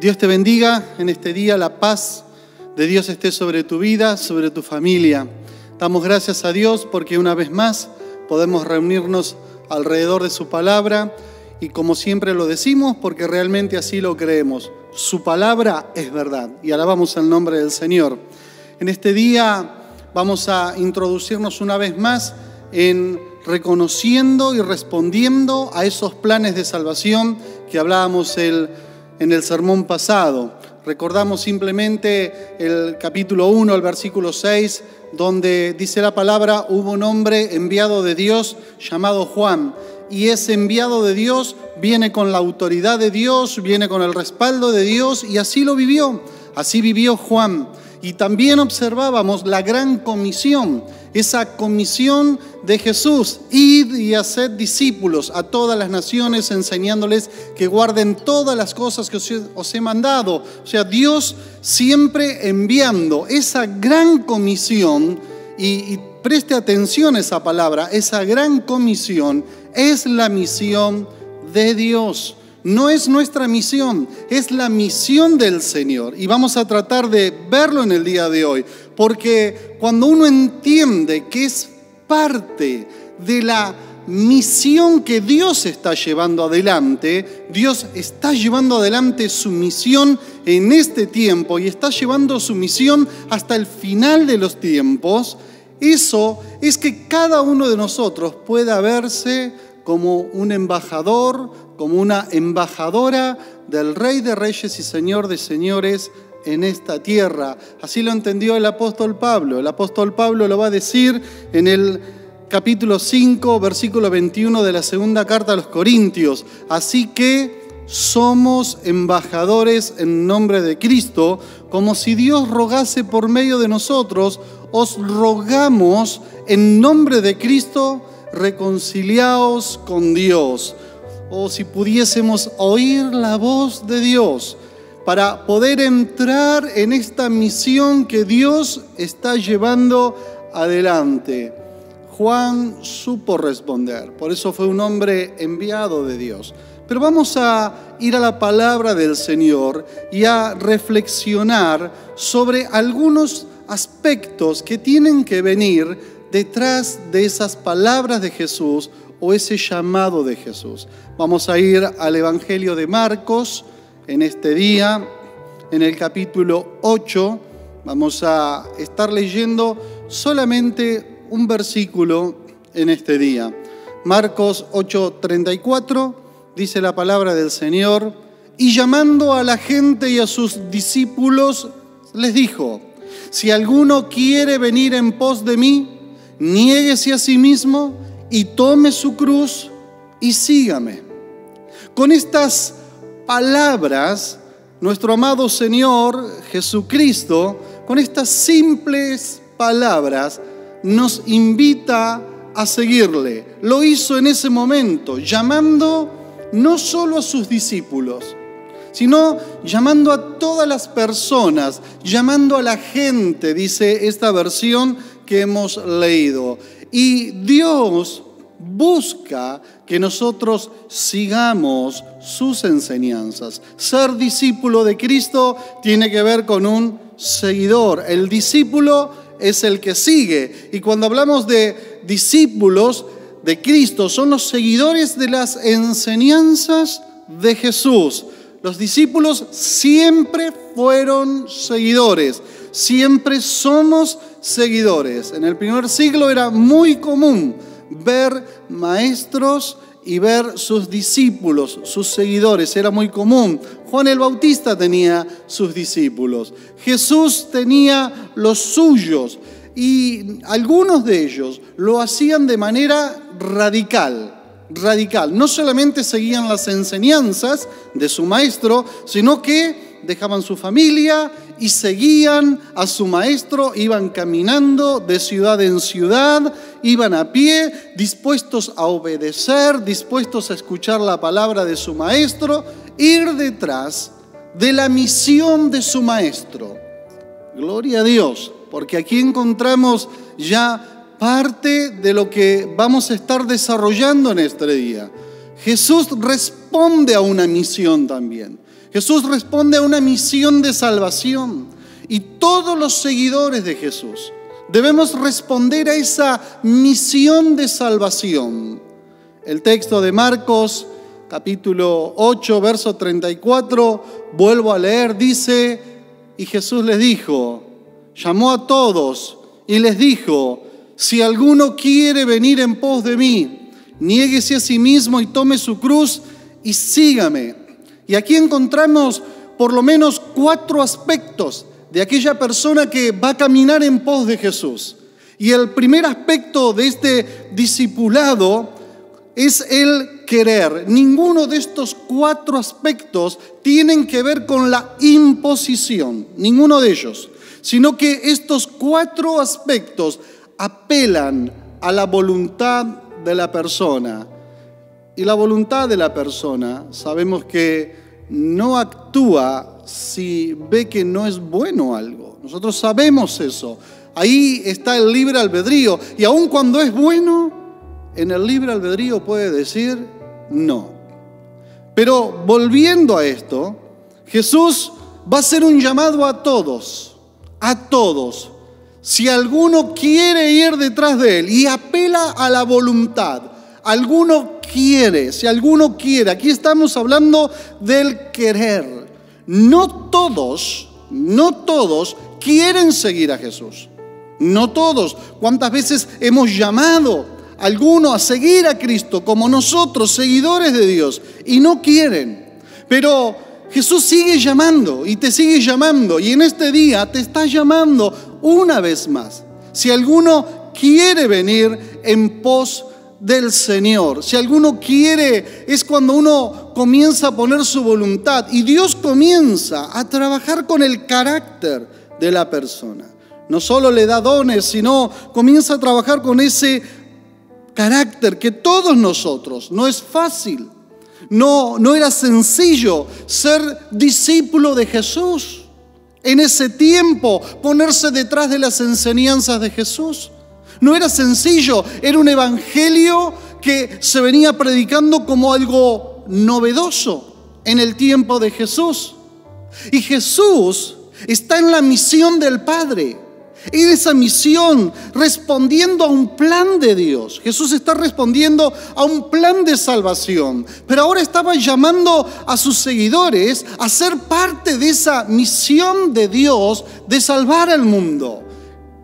Dios te bendiga en este día, la paz de Dios esté sobre tu vida, sobre tu familia. Damos gracias a Dios porque una vez más podemos reunirnos alrededor de su palabra y como siempre lo decimos porque realmente así lo creemos. Su palabra es verdad y alabamos el nombre del Señor. En este día vamos a introducirnos una vez más en reconociendo y respondiendo a esos planes de salvación que hablábamos en el sermón pasado. Recordamos simplemente el capítulo 1, el versículo 6, donde dice la palabra, hubo un hombre enviado de Dios llamado Juan, y ese enviado de Dios viene con la autoridad de Dios, viene con el respaldo de Dios, y así lo vivió, así vivió Juan. Y también observábamos la gran comisión, esa comisión de Jesús, id y haced discípulos a todas las naciones, enseñándoles que guarden todas las cosas que os he mandado. O sea, Dios siempre enviando esa gran comisión, y preste atención a esa palabra, esa gran comisión es la misión de Dios. No es nuestra misión, es la misión del Señor. Y vamos a tratar de verlo en el día de hoy. Porque cuando uno entiende que es parte de la misión que Dios está llevando adelante, Dios está llevando adelante su misión en este tiempo y está llevando su misión hasta el final de los tiempos, eso es que cada uno de nosotros pueda verse como un embajador, como una embajadora del Rey de Reyes y Señor de Señores en esta tierra. Así lo entendió el apóstol Pablo. El apóstol Pablo lo va a decir en el capítulo 5, versículo 21 de la segunda carta a los Corintios. Así que somos embajadores en nombre de Cristo, como si Dios rogase por medio de nosotros, os rogamos en nombre de Cristo, reconciliaos con Dios. O si pudiésemos oír la voz de Dios para poder entrar en esta misión que Dios está llevando adelante. Juan supo responder, por eso fue un hombre enviado de Dios. Pero vamos a ir a la palabra del Señor y a reflexionar sobre algunos aspectos que tienen que venir detrás de esas palabras de Jesús o ese llamado de Jesús. Vamos a ir al Evangelio de Marcos en este día, en el capítulo 8. Vamos a estar leyendo solamente un versículo en este día. Marcos 8:34 dice la palabra del Señor, y llamando a la gente y a sus discípulos, les dijo, si alguno quiere venir en pos de mí, niéguese a sí mismo y tome su cruz y sígame. Con estas palabras, nuestro amado Señor Jesucristo, con estas simples palabras, nos invita a seguirle. Lo hizo en ese momento, llamando no solo a sus discípulos, sino llamando a todas las personas, llamando a la gente, dice esta versión que hemos leído. Y Dios busca que nosotros sigamos sus enseñanzas. Ser discípulo de Cristo tiene que ver con un seguidor. El discípulo es el que sigue. Y cuando hablamos de discípulos de Cristo, son los seguidores de las enseñanzas de Jesús. Los discípulos siempre fueron seguidores, siempre somos seguidores. En el primer siglo era muy común ver maestros y ver sus discípulos, sus seguidores, era muy común. Juan el Bautista tenía sus discípulos, Jesús tenía los suyos y algunos de ellos lo hacían de manera radical. No solamente seguían las enseñanzas de su maestro, sino que dejaban su familia y seguían a su maestro, iban caminando de ciudad en ciudad, iban a pie, dispuestos a obedecer, dispuestos a escuchar la palabra de su maestro, ir detrás de la misión de su maestro. Gloria a Dios, porque aquí encontramos ya parte de lo que vamos a estar desarrollando en este día. Jesús responde a una misión también. Jesús responde a una misión de salvación y todos los seguidores de Jesús debemos responder a esa misión de salvación. El texto de Marcos, capítulo 8, verso 34, vuelvo a leer, dice: y Jesús les dijo, llamó a todos y les dijo: si alguno quiere venir en pos de mí, niéguese a sí mismo y tome su cruz y sígame. Y aquí encontramos por lo menos 4 aspectos de aquella persona que va a caminar en pos de Jesús. Y el primer aspecto de este discipulado es el querer. Ninguno de estos 4 aspectos tienen que ver con la imposición, ninguno de ellos, sino que estos 4 aspectos apelan a la voluntad de la persona. Y la voluntad de la persona, sabemos que no actúa si ve que no es bueno algo. Nosotros sabemos eso. Ahí está el libre albedrío. Y aun cuando es bueno, en el libre albedrío puede decir no. Pero volviendo a esto, Jesús va a hacer un llamado a todos. A todos. Si alguno quiere ir detrás de él y apela a la voluntad, alguno quiere, si alguno quiere, aquí estamos hablando del querer. No todos quieren seguir a Jesús. No todos. ¿Cuántas veces hemos llamado a alguno a seguir a Cristo como nosotros, seguidores de Dios, y no quieren? Pero Jesús sigue llamando y te sigue llamando, y en este día te está llamando una vez más. Si alguno quiere venir en pos del Señor, si alguno quiere, es cuando uno comienza a poner su voluntad y Dios comienza a trabajar con el carácter de la persona. No solo le da dones, sino comienza a trabajar con ese carácter que todos nosotros, no es fácil. No era sencillo ser discípulo de Jesús. En ese tiempo, ponerse detrás de las enseñanzas de Jesús. No era sencillo, era un evangelio que se venía predicando como algo novedoso en el tiempo de Jesús. Y Jesús está en la misión del Padre. En esa misión, respondiendo a un plan de Dios. Jesús está respondiendo a un plan de salvación. Pero ahora estaba llamando a sus seguidores a ser parte de esa misión de Dios de salvar al mundo.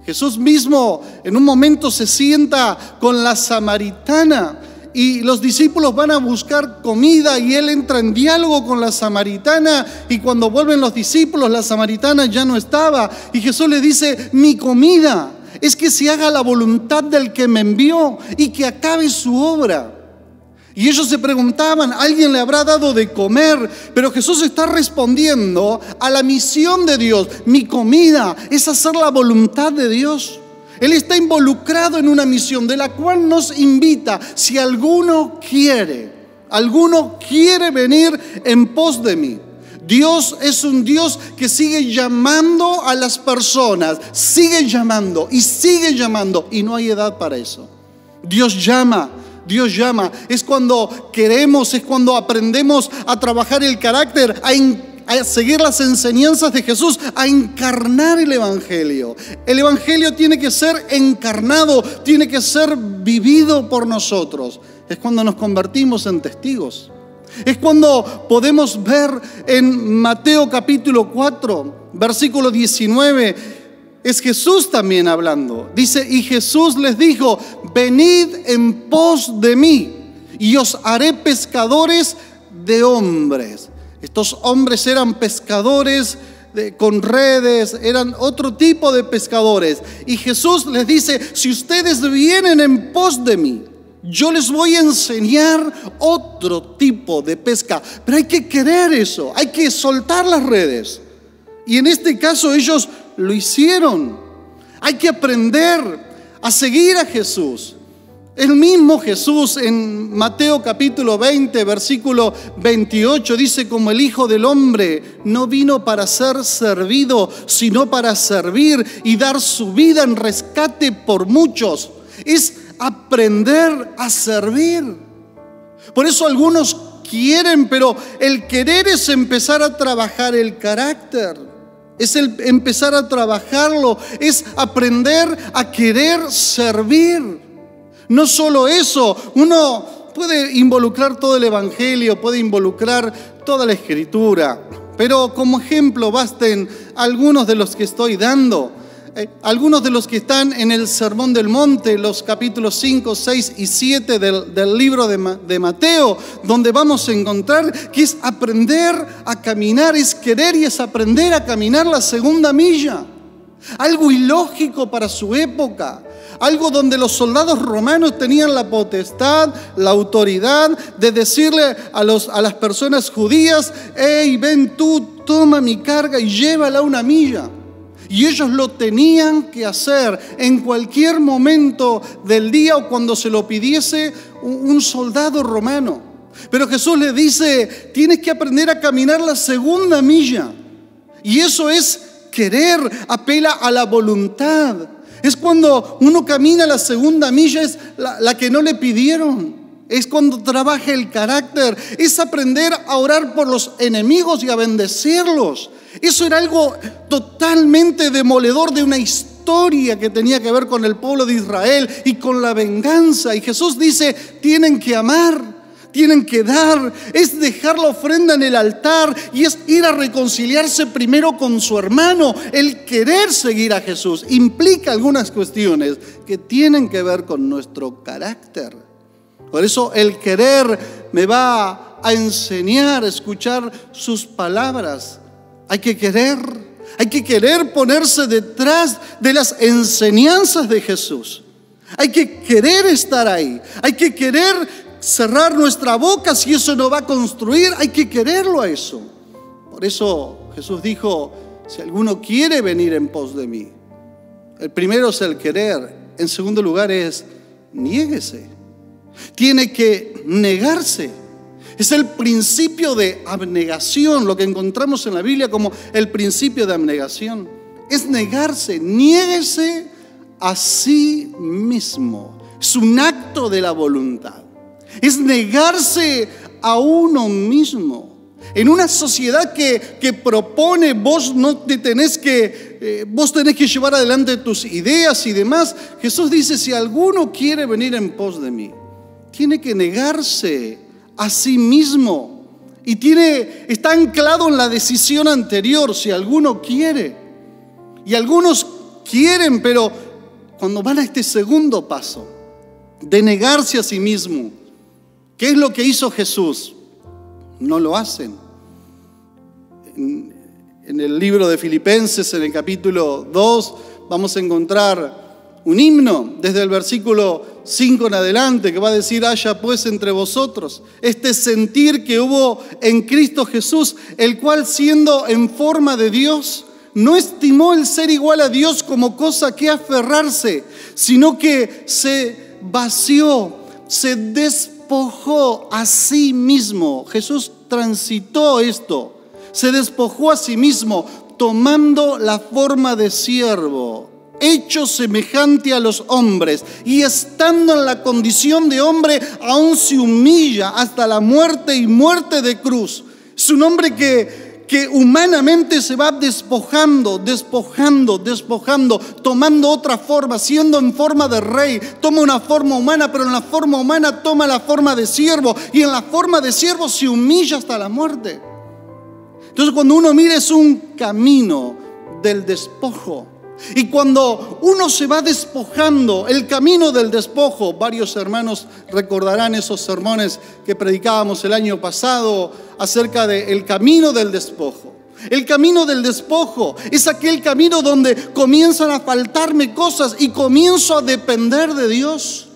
Jesús mismo en un momento se sienta con la samaritana y los discípulos van a buscar comida y él entra en diálogo con la samaritana, y cuando vuelven los discípulos la samaritana ya no estaba y Jesús le dice: mi comida es que se haga la voluntad del que me envió y que acabe su obra. Y ellos se preguntaban, ¿alguien le habrá dado de comer? Pero Jesús está respondiendo a la misión de Dios. Mi comida es hacer la voluntad de Dios. Él está involucrado en una misión de la cual nos invita: si alguno quiere venir en pos de mí. Dios es un Dios que sigue llamando a las personas, sigue llamando y no hay edad para eso. Dios llama. Es cuando queremos, es cuando aprendemos a trabajar el carácter, a seguir las enseñanzas de Jesús, a encarnar el Evangelio. El Evangelio tiene que ser encarnado, tiene que ser vivido por nosotros. Es cuando nos convertimos en testigos. Es cuando podemos ver en Mateo capítulo 4, versículo 19, es Jesús también hablando. Dice: y Jesús les dijo: venid en pos de mí y os haré pescadores de hombres. Estos hombres eran pescadores con redes, eran otro tipo de pescadores. Y Jesús les dice: si ustedes vienen en pos de mí, yo les voy a enseñar otro tipo de pesca. Pero hay que querer eso, hay que soltar las redes. Y en este caso ellos lo hicieron. Hay que aprender a seguir a Jesús. El mismo Jesús en Mateo capítulo 20, versículo 28 dice: como el Hijo del Hombre no vino para ser servido, sino para servir y dar su vida en rescate por muchos. Es aprender a servir. Por eso algunos quieren, pero el querer es empezar a trabajar el carácter. Es el empezar a trabajarlo, es aprender a querer servir. No solo eso, uno puede involucrar todo el Evangelio, puede involucrar toda la Escritura, pero como ejemplo basten algunos de los que estoy dando. Algunos de los que están en el Sermón del Monte, los capítulos 5, 6 y 7 del libro de Mateo, donde vamos a encontrar que es aprender a caminar, es querer y es aprender a caminar la segunda milla. Algo ilógico para su época, algo donde los soldados romanos tenían la potestad, la autoridad de decirle a las personas judías: hey, ven tú, toma mi carga y llévala una milla. Y ellos lo tenían que hacer en cualquier momento del día o cuando se lo pidiese un soldado romano. Pero Jesús le dice: tienes que aprender a caminar la segunda milla. Y eso es querer, apela a la voluntad. Es cuando uno camina la segunda milla, es la que no le pidieron. Es cuando trabaja el carácter, es aprender a orar por los enemigos y a bendecirlos. Eso era algo totalmente demoledor de una historia que tenía que ver con el pueblo de Israel y con la venganza. Y Jesús dice: tienen que amar, tienen que dar, es dejar la ofrenda en el altar y es ir a reconciliarse primero con su hermano. El querer seguir a Jesús implica algunas cuestiones que tienen que ver con nuestro carácter. Por eso el querer me va a enseñar a escuchar sus palabras. Hay que querer ponerse detrás de las enseñanzas de Jesús. Hay que querer estar ahí. Hay que querer cerrar nuestra boca si eso no va a construir. Hay que quererlo a eso. Por eso Jesús dijo: si alguno quiere venir en pos de mí. El primero es el querer. En segundo lugar es niéguese. Tiene que negarse. Es el principio de abnegación, lo que encontramos en la Biblia como el principio de abnegación. Es negarse, niéguese a sí mismo. Es un acto de la voluntad. Es negarse a uno mismo. En una sociedad que propone, vos tenés que llevar adelante tus ideas y demás. Jesús dice: si alguno quiere venir en pos de mí, tiene que negarse a sí mismo. Y está anclado en la decisión anterior: si alguno quiere. Y algunos quieren, pero cuando van a este segundo paso de negarse a sí mismo, ¿qué es lo que hizo Jesús? No lo hacen. En el libro de Filipenses, en el capítulo 2, vamos a encontrar un himno desde el versículo 5 en adelante que va a decir: haya pues entre vosotros este sentir que hubo en Cristo Jesús, el cual, siendo en forma de Dios, no estimó el ser igual a Dios como cosa que aferrarse, sino que se vació, se despojó a sí mismo. Jesús transitó esto, se despojó a sí mismo, tomando la forma de siervo, hecho semejante a los hombres, y estando en la condición de hombre, aún se humilla hasta la muerte y muerte de cruz. Es un hombre que humanamente se va despojando, tomando otra forma, siendo en forma de rey. Toma una forma humana, pero en la forma humana toma la forma de siervo, y en la forma de siervo se humilla hasta la muerte. Entonces, cuando uno mira, es un camino del despojo. Y cuando uno se va despojando, el camino del despojo, varios hermanos recordarán esos sermones que predicábamos el año pasado acerca del camino del despojo. El camino del despojo es aquel camino donde comienzan a faltarme cosas y comienzo a depender de Dios.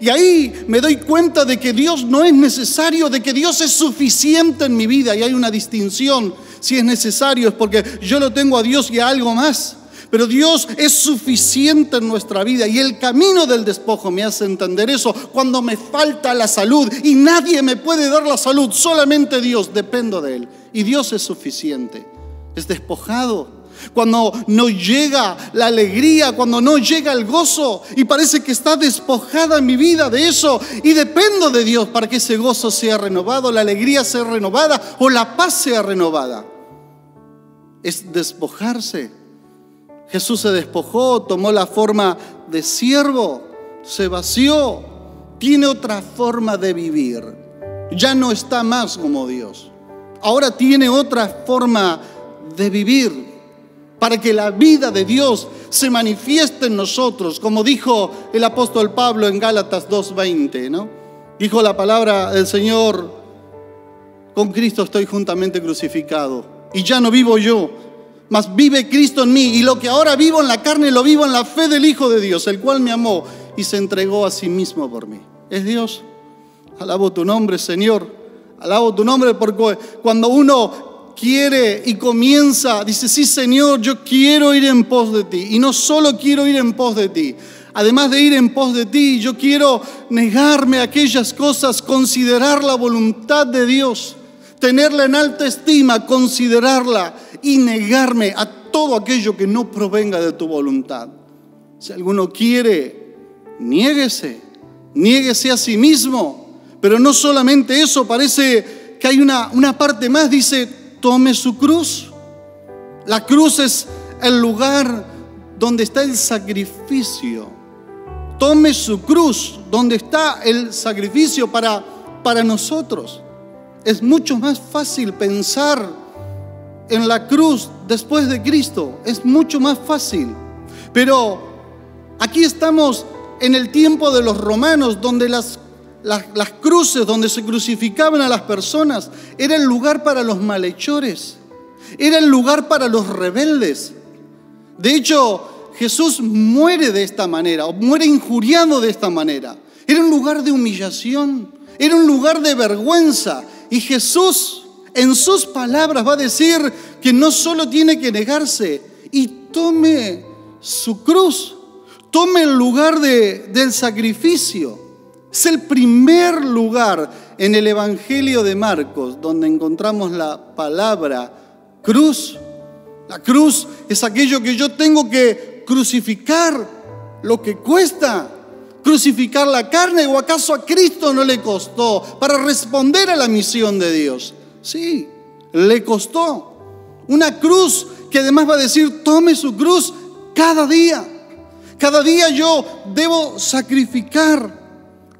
Y ahí me doy cuenta de que Dios no es necesario, de que Dios es suficiente en mi vida. Y hay una distinción: si es necesario es porque yo lo tengo a Dios y a algo más. Pero Dios es suficiente en nuestra vida, y el camino del despojo me hace entender eso. Cuando me falta la salud y nadie me puede dar la salud, solamente Dios, dependo de Él, y Dios es suficiente. Es despojado. cuando no llega la alegría, cuando no llega el gozo y parece que está despojada mi vida de eso y dependo de Dios para que ese gozo sea renovado, la alegría sea renovada o la paz sea renovada. Es despojarse. Jesús se despojó, tomó la forma de siervo, se vació, tiene otra forma de vivir. Ya no está más como Dios. Ahora tiene otra forma de vivir para que la vida de Dios se manifieste en nosotros, como dijo el apóstol Pablo en Gálatas 2:20, ¿no? Dijo la palabra del Señor: con Cristo estoy juntamente crucificado, y ya no vivo yo, mas vive Cristo en mí, y lo que ahora vivo en la carne lo vivo en la fe del Hijo de Dios, el cual me amó y se entregó a sí mismo por mí. Es Dios. Alabo tu nombre, Señor. Alabo tu nombre, porque cuando uno quiere y comienza, dice: sí, Señor, yo quiero ir en pos de ti. Y no solo quiero ir en pos de ti, además de ir en pos de ti, yo quiero negarme a aquellas cosas, considerar la voluntad de Dios, tenerla en alta estima, considerarla y negarme a todo aquello que no provenga de tu voluntad. Si alguno quiere, niéguese a sí mismo. Pero no solamente eso, parece que hay una parte más, dice: tome su cruz. La cruz es el lugar donde está el sacrificio. Tome su cruz, donde está el sacrificio para nosotros. Es mucho más fácil pensar en la cruz después de Cristo. Es mucho más fácil. Pero aquí estamos en el tiempo de los romanos, donde las cruces, donde se crucificaban a las personas, era el lugar para los malhechores, era el lugar para los rebeldes. De hecho, Jesús muere de esta manera, o muere injuriado de esta manera. Era un lugar de humillación, era un lugar de vergüenza. Y Jesús, en sus palabras, va a decir que no solo tiene que negarse y tome su cruz, tome el lugar del sacrificio. Es el primer lugar en el Evangelio de Marcos donde encontramos la palabra cruz. La cruz es aquello que yo tengo que crucificar, lo que cuesta. Crucificar la carne, ¿o acaso a Cristo no le costó para responder a la misión de Dios? Sí, le costó. Una cruz que además va a decir: tome su cruz cada día. Cada día yo debo sacrificar.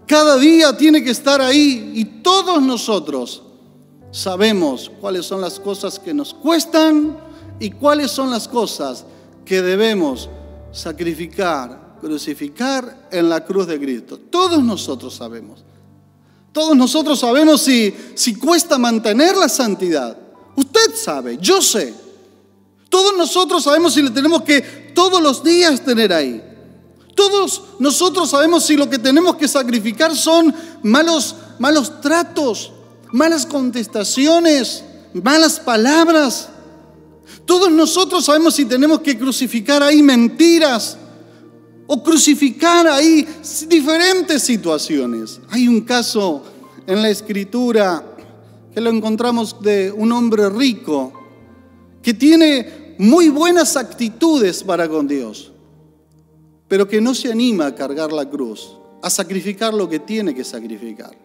Cada día tiene que estar ahí. Y todos nosotros sabemos cuáles son las cosas que nos cuestan y cuáles son las cosas que debemos sacrificar, crucificar en la cruz de Cristo. Todos nosotros sabemos. Todos nosotros sabemos si cuesta mantener la santidad. Usted sabe, yo sé. Todos nosotros sabemos si le tenemos que todos los días tener ahí. Todos nosotros sabemos si lo que tenemos que sacrificar son malos tratos, malas contestaciones, malas palabras. Todos nosotros sabemos si tenemos que crucificar ahí mentiras o crucificar ahí diferentes situaciones. Hay un caso en la Escritura que lo encontramos de un hombre rico que tiene muy buenas actitudes para con Dios, pero que no se anima a cargar la cruz, a sacrificar lo que tiene que sacrificar.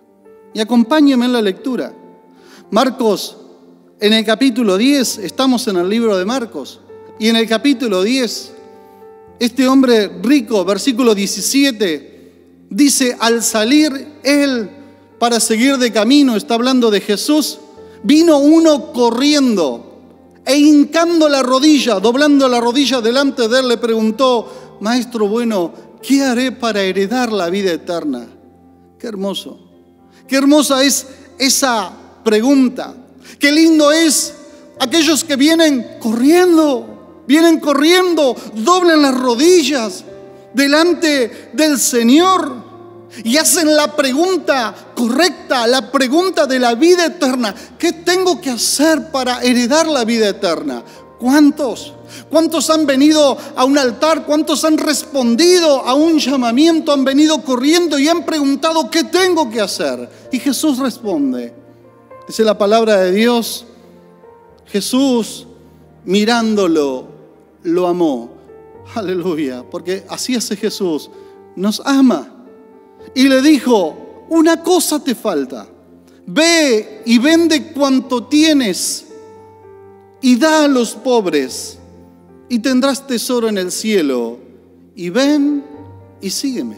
Y acompáñenme en la lectura. Marcos, en el capítulo 10, estamos en el libro de Marcos, y en el capítulo 10, este hombre rico, versículo 17, dice: al salir él para seguir de camino, está hablando de Jesús, vino uno corriendo e hincando la rodilla, doblando la rodilla delante de él, le preguntó: Maestro bueno, ¿qué haré para heredar la vida eterna? Qué hermoso, qué hermosa es esa pregunta. Qué lindo es aquellos que vienen corriendo, doblan las rodillas delante del Señor y hacen la pregunta correcta, la pregunta de la vida eterna. ¿Qué tengo que hacer para heredar la vida eterna? ¿Cuántos? ¿Cuántos han venido a un altar? ¿Cuántos han respondido a un llamamiento? Han venido corriendo y han preguntado: ¿qué tengo que hacer? Y Jesús responde. Dice la palabra de Dios: Jesús, mirándolo, lo amó. Aleluya, porque así hace Jesús, nos ama. Y le dijo, una cosa te falta, ve y vende cuanto tienes y da a los pobres y tendrás tesoro en el cielo, y ven y sígueme.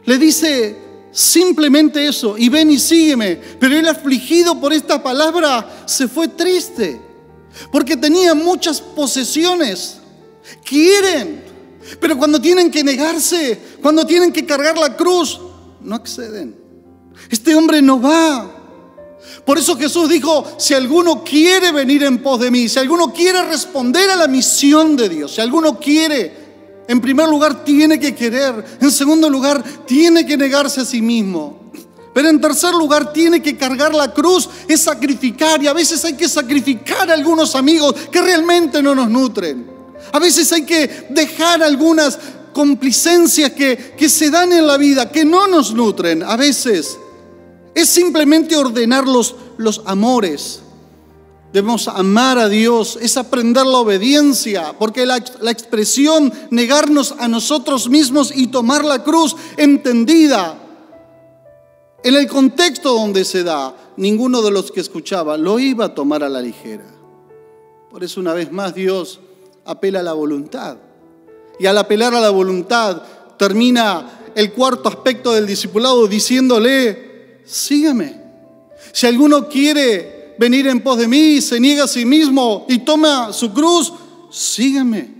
Le dice simplemente eso, y ven y sígueme. Pero él, afligido por esta palabra, se fue triste, porque tenía muchas posesiones. Quieren, pero cuando tienen que negarse, cuando tienen que cargar la cruz, no acceden. Este hombre no va. Por eso Jesús dijo, si alguno quiere venir en pos de mí, si alguno quiere responder a la misión de Dios, si alguno quiere, en primer lugar tiene que querer, en segundo lugar tiene que negarse a sí mismo, pero en tercer lugar tiene que cargar la cruz, es sacrificar. Y a veces hay que sacrificar a algunos amigos que realmente no nos nutren. A veces hay que dejar algunas complacencias que se dan en la vida, que no nos nutren. A veces es simplemente ordenar los amores. Debemos amar a Dios, es aprender la obediencia, porque la expresión negarnos a nosotros mismos y tomar la cruz, entendida en el contexto donde se da, ninguno de los que escuchaba lo iba a tomar a la ligera. Por eso, una vez más, Dios apela a la voluntad. Y al apelar a la voluntad, termina el cuarto aspecto del discipulado diciéndole, sígame. Si alguno quiere venir en pos de mí, se niega a sí mismo y toma su cruz, síganme.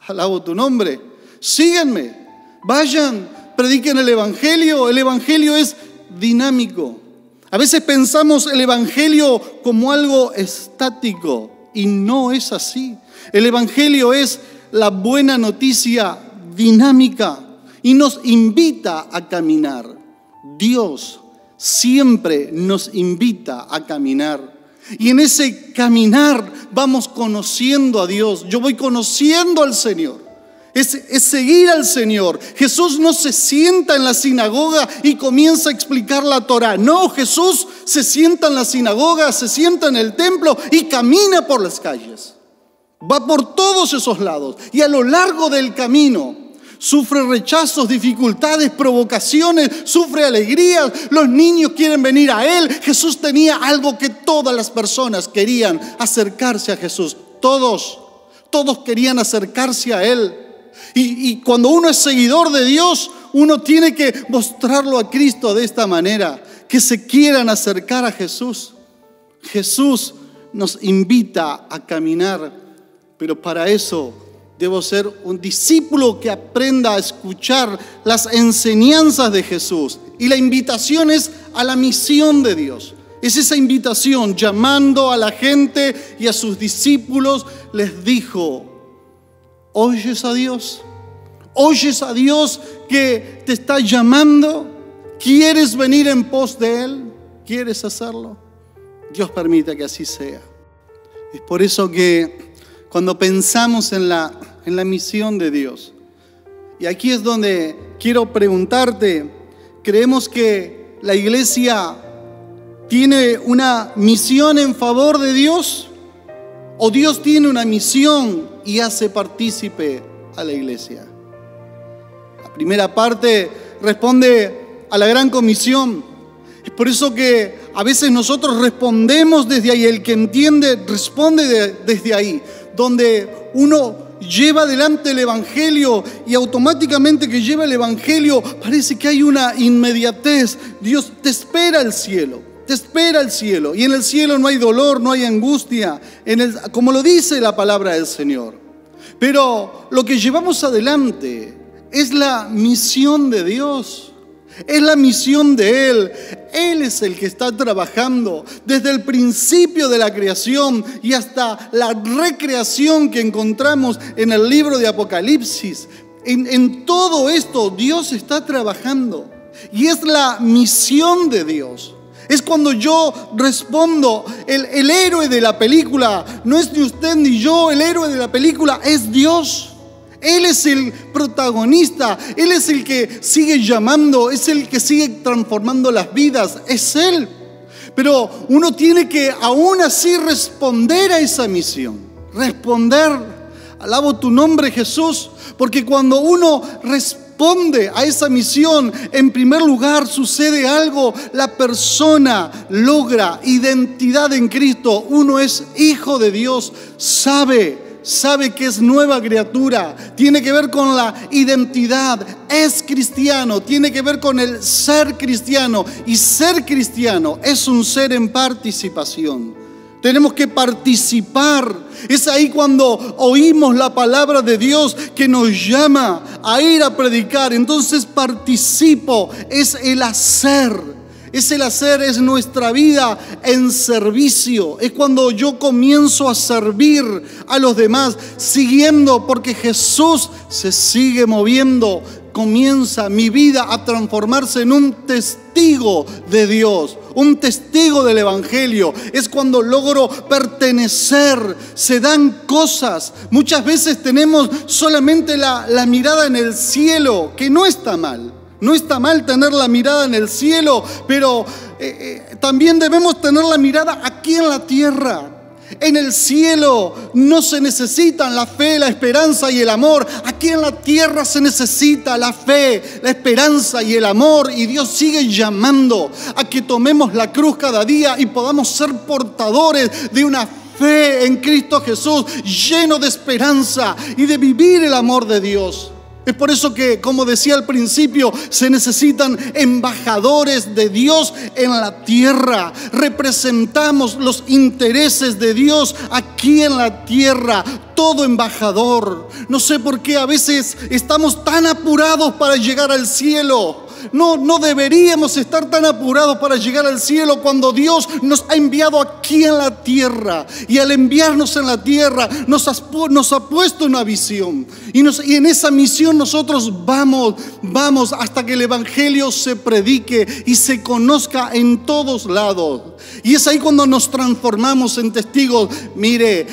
Alabo tu nombre. Síganme. Vayan, prediquen el Evangelio. El Evangelio es dinámico. A veces pensamos el Evangelio como algo estático y no es así. El Evangelio es la buena noticia dinámica y nos invita a caminar. Dios siempre nos invita a caminar. Y en ese caminar vamos conociendo a Dios. Yo voy conociendo al Señor. Es seguir al Señor. Jesús no se sienta en la sinagoga y comienza a explicar la Torá. No, Jesús se sienta en la sinagoga, se sienta en el templo y camina por las calles. Va por todos esos lados y a lo largo del camino sufre rechazos, dificultades, provocaciones, sufre alegrías. Los niños quieren venir a Él. Jesús tenía algo que todas las personas querían, acercarse a Jesús. Todos querían acercarse a Él. Y cuando uno es seguidor de Dios, uno tiene que mostrarlo a Cristo de esta manera, que se quieran acercar a Jesús. Jesús nos invita a caminar, pero para eso debo ser un discípulo que aprenda a escuchar las enseñanzas de Jesús. Y la invitación es a la misión de Dios. Es esa invitación, llamando a la gente y a sus discípulos, les dijo: ¿oyes a Dios? ¿Oyes a Dios que te está llamando? ¿Quieres venir en pos de Él? ¿Quieres hacerlo? Dios permita que así sea. Es por eso que cuando pensamos en la misión de Dios, y aquí es donde quiero preguntarte, ¿creemos que la iglesia tiene una misión en favor de Dios? ¿O Dios tiene una misión y hace partícipe a la iglesia? La primera parte responde a la gran comisión. Es por eso que a veces nosotros respondemos desde ahí. El que entiende responde desde ahí, donde uno lleva adelante el Evangelio y automáticamente que lleva el Evangelio parece que hay una inmediatez. Dios te espera el cielo. Te espera el cielo, y en el cielo no hay dolor, no hay angustia, como lo dice la palabra del Señor. Pero lo que llevamos adelante es la misión de Dios, es la misión de Él. Él es el que está trabajando desde el principio de la creación y hasta la recreación que encontramos en el libro de Apocalipsis. En todo esto Dios está trabajando y es la misión de Dios. Es cuando yo respondo, el héroe de la película no es ni usted ni yo, el héroe de la película es Dios. Él es el protagonista, Él es el que sigue llamando, es el que sigue transformando las vidas, es Él. Pero uno tiene que aún así responder a esa misión, responder Alabo tu nombre, Jesús, porque cuando uno responde a esa misión, en primer lugar sucede algo. La persona logra identidad en Cristo. Uno es hijo de Dios, sabe que es nueva criatura, tiene que ver con la identidad, es cristiano, tiene que ver con el ser cristiano, y ser cristiano es un ser en participación. Tenemos que participar. Es ahí cuando oímos la palabra de Dios que nos llama a ir a predicar. Entonces participo, es el hacer. Es el hacer, es nuestra vida en servicio. Es cuando yo comienzo a servir a los demás, siguiendo, porque Jesús se sigue moviendo. Comienza mi vida a transformarse en un testigo de Dios, un testigo del Evangelio. Es cuando logro pertenecer, se dan cosas. Muchas veces tenemos solamente la mirada en el cielo, que no está mal. No está mal tener la mirada en el cielo, pero también debemos tener la mirada aquí en la tierra. En el cielo no se necesitan la fe, la esperanza y el amor. Aquí en la tierra se necesita la fe, la esperanza y el amor. Y Dios sigue llamando a que tomemos la cruz cada día y podamos ser portadores de una fe en Cristo Jesús, lleno de esperanza y de vivir el amor de Dios. Es por eso que, como decía al principio, se necesitan embajadores de Dios en la tierra. Representamos los intereses de Dios aquí en la tierra. Todo embajador. No sé por qué a veces estamos tan apurados para llegar al cielo. No deberíamos estar tan apurados para llegar al cielo cuando Dios nos ha enviado aquí en la tierra. Y al enviarnos en la tierra nos ha puesto una visión. Y en esa misión nosotros vamos hasta que el Evangelio se predique y se conozca en todos lados. Y es ahí cuando nos transformamos en testigos. Mire,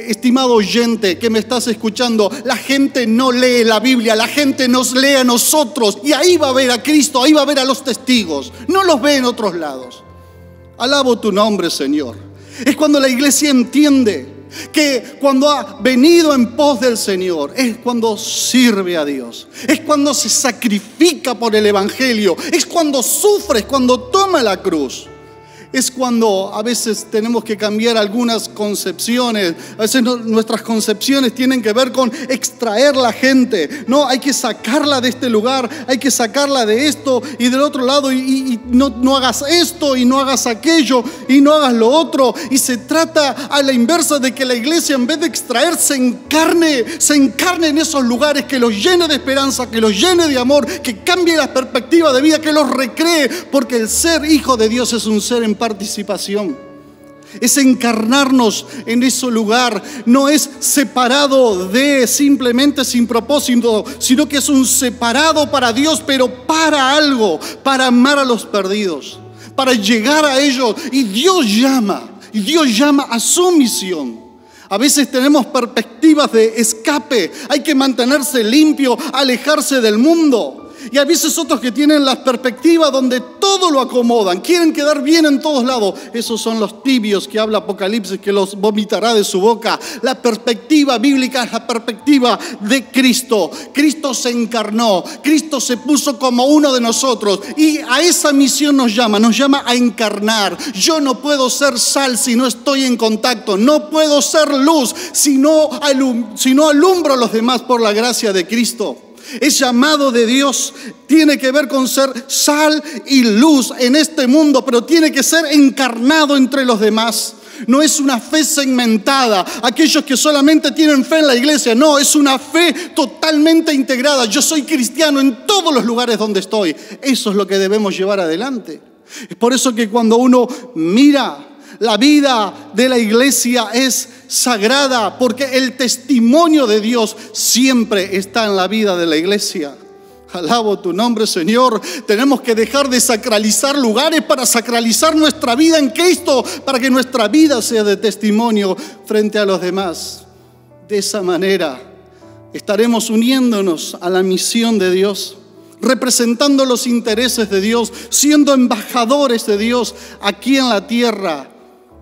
estimado oyente que me estás escuchando, la gente no lee la Biblia, la gente nos lee a nosotros. Y ahí va a ver a Cristo, ahí va a ver a los testigos. No los ve en otros lados. Alabo tu nombre, Señor. Es cuando la iglesia entiende que cuando ha venido en pos del Señor, es cuando sirve a Dios, es cuando se sacrifica por el Evangelio, es cuando sufre, es cuando toma la cruz. Es cuando a veces tenemos que cambiar algunas concepciones. A veces nuestras concepciones tienen que ver con extraer la gente. No, hay que sacarla de este lugar, hay que sacarla de esto y del otro lado. Y no hagas esto y no hagas aquello y no hagas lo otro. Y se trata a la inversa de que la iglesia, en vez de extraer, se encarne en esos lugares, que los llene de esperanza, que los llene de amor, que cambie la perspectiva de vida, que los recree. Porque el ser hijo de Dios es un ser en participación, es encarnarnos en ese lugar. No es separado de, simplemente sin propósito, sino que es un separado para Dios, pero para algo, para amar a los perdidos, para llegar a ellos. Y Dios llama a su misión. A veces tenemos perspectivas de escape, hay que mantenerse limpio, alejarse del mundo. Y a veces otros que tienen las perspectivas donde todo lo acomodan, quieren quedar bien en todos lados. Esos son los tibios que habla Apocalipsis, que los vomitará de su boca. La perspectiva bíblica es la perspectiva de Cristo. Cristo se encarnó, Cristo se puso como uno de nosotros y a esa misión nos llama a encarnar. Yo no puedo ser sal si no estoy en contacto, no puedo ser luz si no alumbro a los demás por la gracia de Cristo. Es llamado de Dios, tiene que ver con ser sal y luz en este mundo, pero tiene que ser encarnado entre los demás. No es una fe segmentada, aquellos que solamente tienen fe en la iglesia. No, es una fe totalmente integrada. Yo soy cristiano en todos los lugares donde estoy. Eso es lo que debemos llevar adelante. Es por eso que cuando uno mira la vida de la iglesia es sagrada, porque el testimonio de Dios siempre está en la vida de la iglesia. Alabo tu nombre, Señor. Tenemos que dejar de sacralizar lugares para sacralizar nuestra vida en Cristo, para que nuestra vida sea de testimonio frente a los demás. De esa manera estaremos uniéndonos a la misión de Dios, representando los intereses de Dios, siendo embajadores de Dios aquí en la tierra,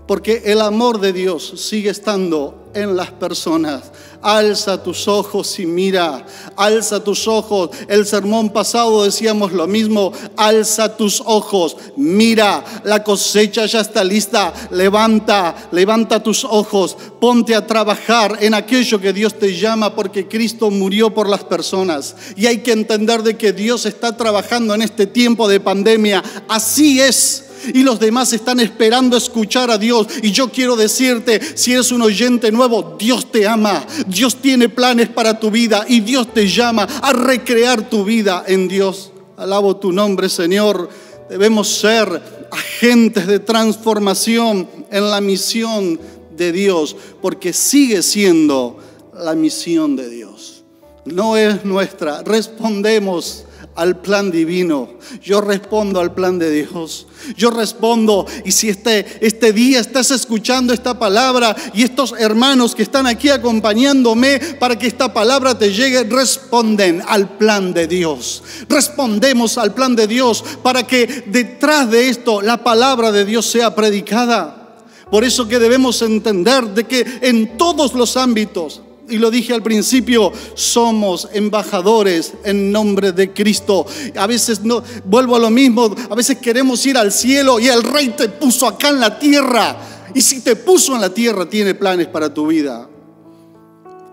porque el amor de Dios sigue estando en las personas. Alza tus ojos y mira, alza tus ojos. El sermón pasado decíamos lo mismo, alza tus ojos, mira, la cosecha ya está lista. Levanta tus ojos, ponte a trabajar en aquello que Dios te llama, porque Cristo murió por las personas. Y hay que entender de que Dios está trabajando en este tiempo de pandemia. Así es. Y los demás están esperando escuchar a Dios. Y yo quiero decirte, si eres un oyente nuevo, Dios te ama. Dios tiene planes para tu vida y Dios te llama a recrear tu vida en Dios. Alabo tu nombre, Señor. Debemos ser agentes de transformación en la misión de Dios, porque sigue siendo la misión de Dios. No es nuestra. Respondemos al plan divino. Yo respondo al plan de Dios. Yo respondo, y si este día estás escuchando esta palabra y estos hermanos que están aquí acompañándome para que esta palabra te llegue, responden al plan de Dios. Respondemos al plan de Dios para que detrás de esto la palabra de Dios sea predicada. Por eso que debemos entender de que en todos los ámbitos, y lo dije al principio, somos embajadores en nombre de Cristo. A veces no, vuelvo a lo mismo, a veces queremos ir al cielo y el Rey te puso acá en la tierra. Y si te puso en la tierra, tiene planes para tu vida.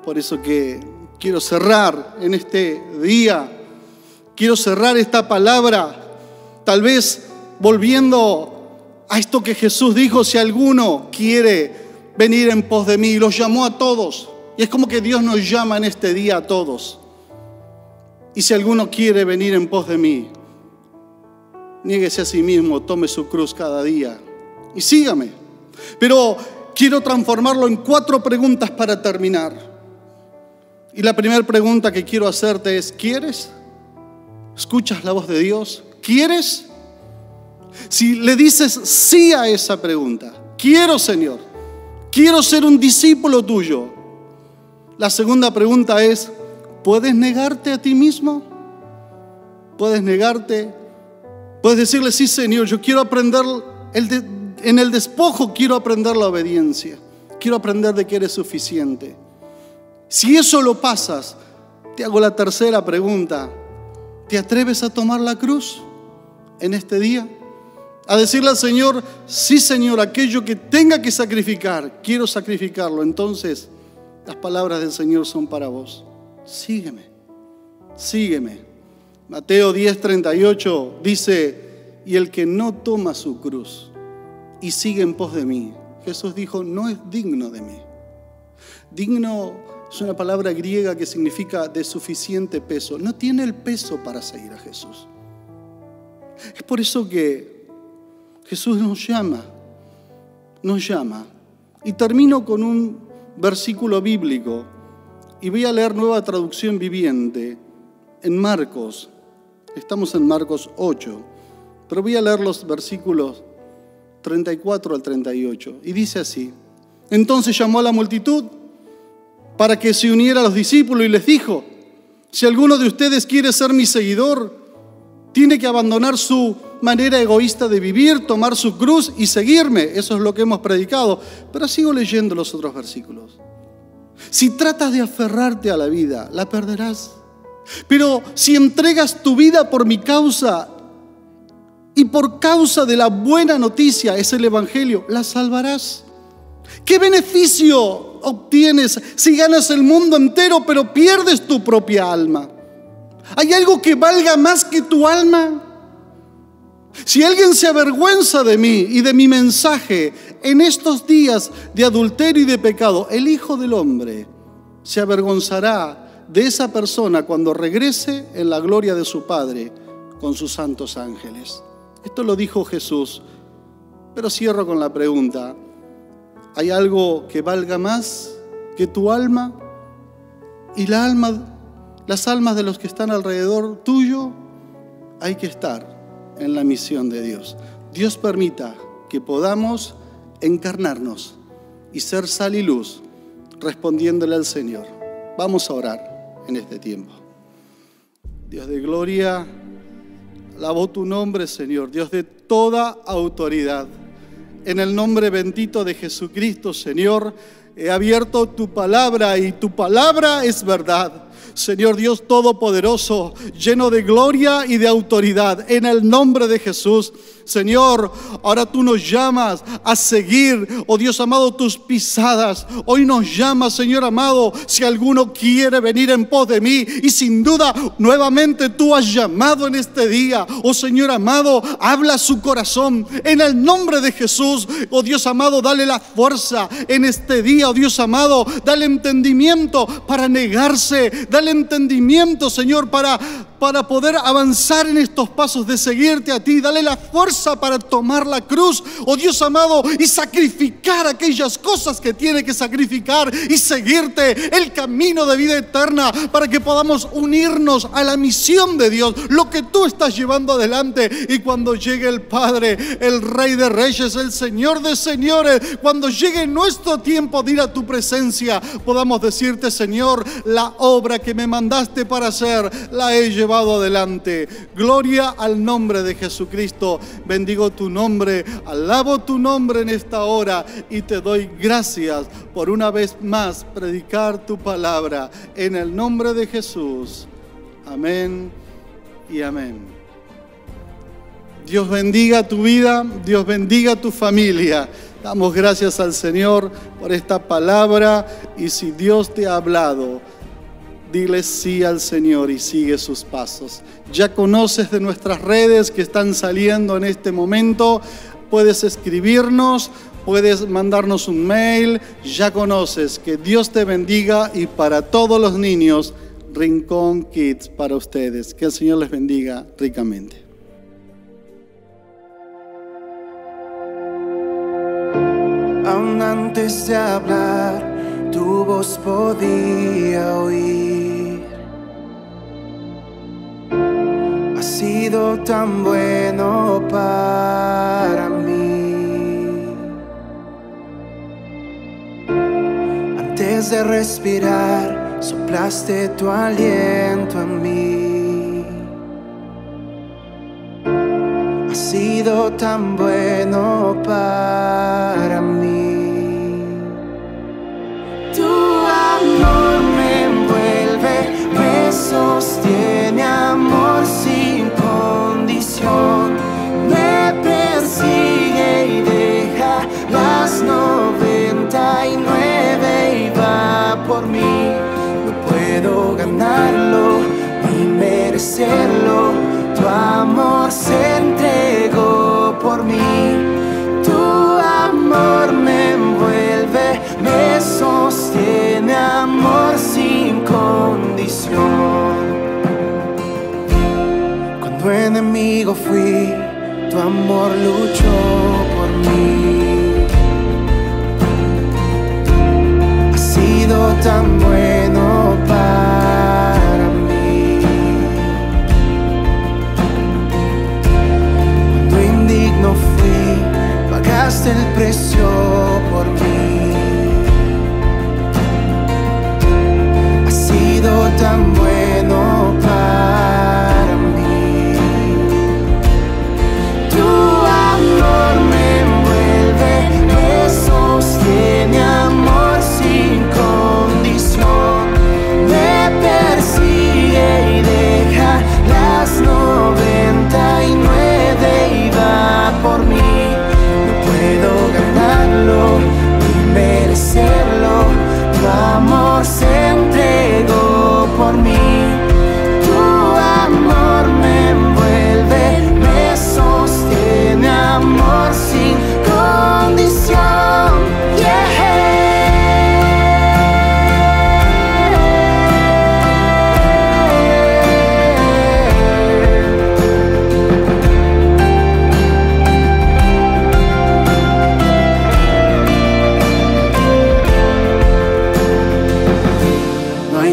Por eso que quiero cerrar en este día, quiero cerrar esta palabra, tal vez volviendo a esto que Jesús dijo: si alguno quiere venir en pos de mí, los llamó a todos. Y es como que Dios nos llama en este día a todos. Y si alguno quiere venir en pos de mí, niéguese a sí mismo, tome su cruz cada día y sígame. Pero quiero transformarlo en 4 preguntas para terminar. Y la primera pregunta que quiero hacerte es: ¿quieres? ¿Escuchas la voz de Dios? ¿Quieres? Si le dices sí a esa pregunta, quiero, Señor, quiero ser un discípulo tuyo. La segunda pregunta es: ¿puedes negarte a ti mismo? ¿Puedes negarte? Puedes decirle: sí, Señor, yo quiero aprender en el despojo, quiero aprender la obediencia. Quiero aprender de que eres suficiente. Si eso lo pasas, te hago la tercera pregunta: ¿te atreves a tomar la cruz en este día? A decirle al Señor: sí, Señor, aquello que tenga que sacrificar, quiero sacrificarlo. Entonces, las palabras del Señor son para vos. Sígueme, sígueme. Mateo 10:38 dice: y el que no toma su cruz y sigue en pos de mí, Jesús dijo, no es digno de mí. Digno es una palabra griega que significa de suficiente peso. No tiene el peso para seguir a Jesús. Es por eso que Jesús nos llama. Y termino con un versículo bíblico, y voy a leer Nueva Traducción Viviente en Marcos. Estamos en Marcos 8, pero voy a leer los versículos 34 al 38, y dice así: entonces llamó a la multitud para que se uniera a los discípulos y les dijo: si alguno de ustedes quiere ser mi seguidor, tiene que abandonar su manera egoísta de vivir, tomar su cruz y seguirme. Eso es lo que hemos predicado. Pero sigo leyendo los otros versículos. Si tratas de aferrarte a la vida, la perderás. Pero si entregas tu vida por mi causa y por causa de la buena noticia, es el Evangelio, la salvarás. ¿Qué beneficio obtienes si ganas el mundo entero pero pierdes tu propia alma? ¿Hay algo que valga más que tu alma? Si alguien se avergüenza de mí y de mi mensaje en estos días de adulterio y de pecado, el Hijo del Hombre se avergonzará de esa persona cuando regrese en la gloria de su Padre con sus santos ángeles. Esto lo dijo Jesús. Pero cierro con la pregunta: ¿hay algo que valga más que tu alma y las almas de los que están alrededor tuyo? Hay que estar en la misión de Dios. Dios permita que podamos encarnarnos y ser sal y luz respondiéndole al Señor. Vamos a orar en este tiempo. Dios de gloria, alabo tu nombre, Señor, Dios de toda autoridad. En el nombre bendito de Jesucristo, Señor, he abierto tu palabra y tu palabra es verdad. Señor Dios Todopoderoso, lleno de gloria y de autoridad, en el nombre de Jesús. Señor, ahora tú nos llamas a seguir, oh Dios amado, tus pisadas. Hoy nos llamas, Señor amado, si alguno quiere venir en pos de mí, y sin duda nuevamente tú has llamado en este día. Oh Señor amado, habla su corazón en el nombre de Jesús. Oh Dios amado, dale la fuerza en este día. Oh Dios amado, dale entendimiento para negarse, dale entendimiento, Señor, para poder avanzar en estos pasos de seguirte a ti. Dale la fuerza para tomar la cruz, oh Dios amado, y sacrificar aquellas cosas que tiene que sacrificar y seguirte el camino de vida eterna, para que podamos unirnos a la misión de Dios, lo que tú estás llevando adelante. Y cuando llegue el Padre, el Rey de Reyes, el Señor de Señores, cuando llegue nuestro tiempo de ir a tu presencia, podamos decirte: Señor, la obra que me mandaste para hacer, la he llevado adelante. Gloria al nombre de Jesucristo. Bendigo tu nombre, alabo tu nombre en esta hora y te doy gracias por una vez más predicar tu palabra en el nombre de Jesús. Amén y amén. Dios bendiga tu vida, Dios bendiga tu familia. Damos gracias al Señor por esta palabra, y si Dios te ha hablado, dile sí al Señor y sigue sus pasos. Ya conoces de nuestras redes que están saliendo en este momento. Puedes escribirnos, puedes mandarnos un mail. Ya conoces. Que Dios te bendiga, y para todos los niños, Rincón Kids para ustedes. Que el Señor les bendiga ricamente. Aún antes de hablar, tu voz podía oír. Has sido tan bueno para mí. Antes de respirar, soplaste tu aliento en mí. Has sido tan bueno para mí. Tu amor me envuelve, me sostiene, amor sin condición. Me persigue y deja las 99 y va por mí. No puedo ganarlo ni merecerlo. Tu amor se entregó por mí. Tu amor me envuelve, me sostiene, amor sin condición. Cuando enemigo fui, tu amor luchó por mí. Has sido tan bueno para mí. Cuando indigno fui, pagaste el precio por mí. Has sido tan bueno para mí. Tu amor me envuelve, me sostiene, amor sin condición. Me persigue y deja las 99 y va por mí. Ganarlo ni merecerlo, tu amor se entregó por mí. Tu amor me envuelve, me sostiene, amor sin condición.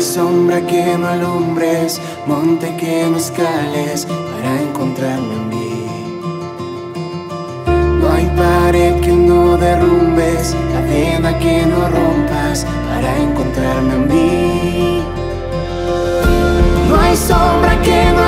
Sombra que no alumbres, monte que no escales para encontrarme en mí. No hay pared que no derrumbes, cadena que no rompas para encontrarme en mí. No hay sombra que no